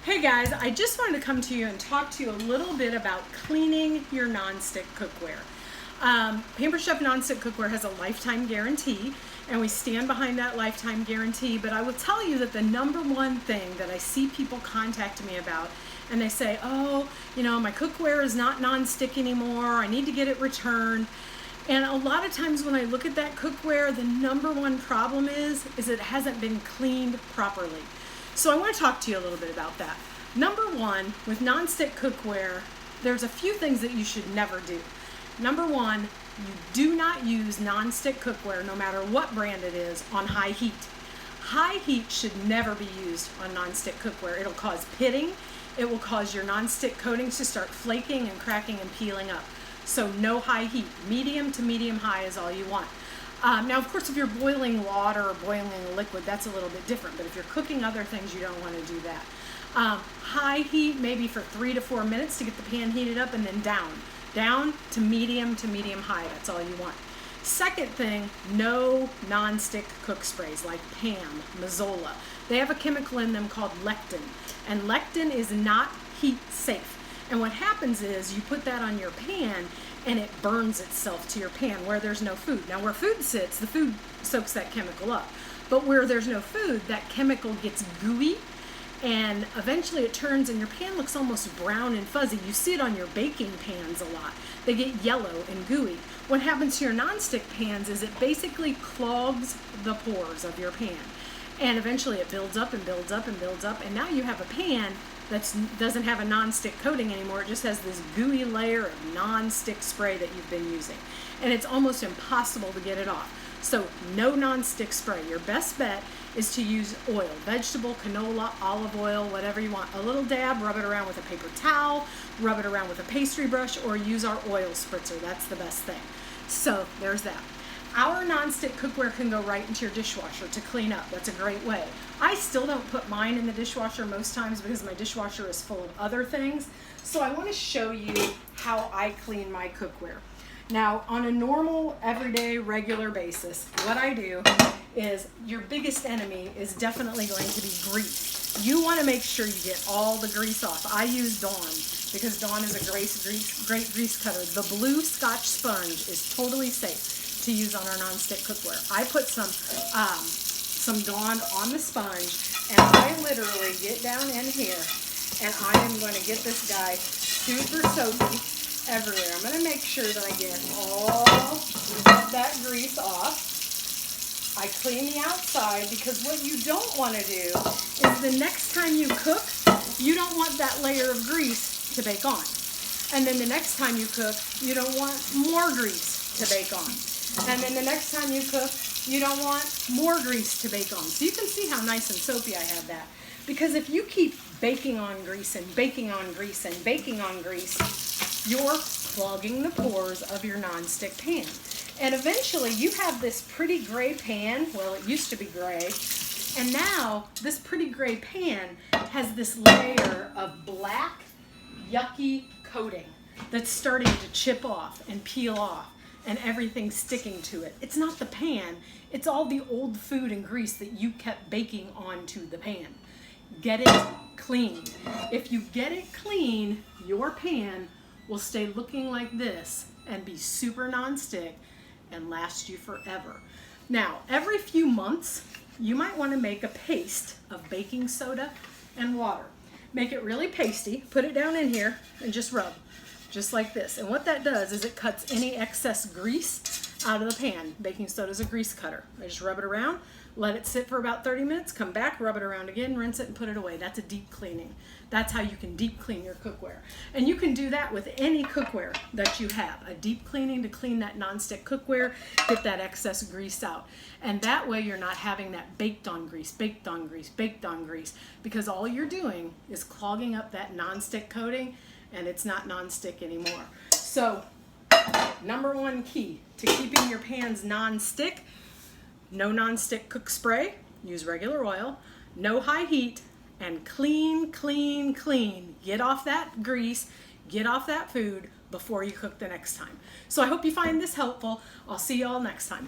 Hey guys, I just wanted to come to you and talk to you a little bit about cleaning your nonstick cookware. Pampered Chef nonstick cookware has a lifetime guarantee, and we stand behind that lifetime guarantee, but I will tell you that the number one thing that I see people contact me about, and they say, oh, my cookware is not nonstick anymore, I need to get it returned. And a lot of times when I look at that cookware, the number one problem is it hasn't been cleaned properly. So I want to talk to you a little bit about that. Number one, with nonstick cookware, there's a few things that you should never do. Number one, you do not use nonstick cookware, no matter what brand it is, on high heat. High heat should never be used on nonstick cookware. It'll cause pitting. It will cause your nonstick coatings to start flaking and cracking and peeling up. So no high heat. Medium to medium high is all you want. Now, of course, if you're boiling water or boiling a liquid, that's a little bit different. But if you're cooking other things, you don't want to do that. High heat, maybe for 3 to 4 minutes to get the pan heated up, and then down to medium high. That's all you want. Second thing, no nonstick cook sprays like Pam, Mazola. They have a chemical in them called lectin, and lectin is not heat safe. And what happens is you put that on your pan and it burns itself to your pan where there's no food. Now where food sits, the food soaks that chemical up. But where there's no food, that chemical gets gooey, and eventually it turns and your pan looks almost brown and fuzzy. You see it on your baking pans a lot. They get yellow and gooey. What happens to your nonstick pans is it basically clogs the pores of your pan. And eventually it builds up and builds up and builds up, and now you have a pan that doesn't have a non-stick coating anymore. It just has this gooey layer of non-stick spray that you've been using. And it's almost impossible to get it off. So no non-stick spray. Your best bet is to use oil, vegetable, canola, olive oil, whatever you want. A little dab, rub it around with a paper towel, rub it around with a pastry brush, or use our oil spritzer. That's the best thing. So there's that. Our nonstick cookware can go right into your dishwasher to clean up. That's a great way. I still don't put mine in the dishwasher most times because my dishwasher is full of other things. So I want to show you how I clean my cookware. Now, on a normal, everyday, regular basis, what I do is, your biggest enemy is definitely going to be grease. You want to make sure you get all the grease off. I use Dawn because Dawn is a great grease cutter. The blue Scotch sponge is totally safe to use on our nonstick cookware. I put some Dawn on the sponge, and I literally get down in here and I am going to get this guy super soapy everywhere. I'm going to make sure that I get all of that grease off. I clean the outside, because what you don't want to do is the next time you cook, you don't want that layer of grease to bake on. And then the next time you cook, you don't want more grease to bake on. And then the next time you cook, you don't want more grease to bake on. So you can see how nice and soapy I have that. Because if you keep baking on grease and baking on grease and baking on grease, you're clogging the pores of your nonstick pan. And eventually you have this pretty gray pan. Well, it used to be gray. And now this pretty gray pan has this layer of black, yucky coating that's starting to chip off and peel off, and everything's sticking to it. It's not the pan, it's all the old food and grease that you kept baking onto the pan. Get it clean. If you get it clean, your pan will stay looking like this and be super nonstick and last you forever. Now, every few months, you might want to make a paste of baking soda and water. Make it really pasty, put it down in here, and just rub. Just like this. And what that does is it cuts any excess grease out of the pan. Baking soda is a grease cutter. I just rub it around, let it sit for about 30 minutes, come back, rub it around again, rinse it, and put it away. That's a deep cleaning. That's how you can deep clean your cookware. And you can do that with any cookware that you have. A deep cleaning to clean that nonstick cookware, get that excess grease out. And that way you're not having that baked on grease, baked on grease, baked on grease, because all you're doing is clogging up that nonstick coating, and it's not nonstick anymore. So, number one key to keeping your pans nonstick: no nonstick cook spray, use regular oil, no high heat, and clean, clean, clean. Get off that grease, get off that food before you cook the next time. So I hope you find this helpful. I'll see you all next time.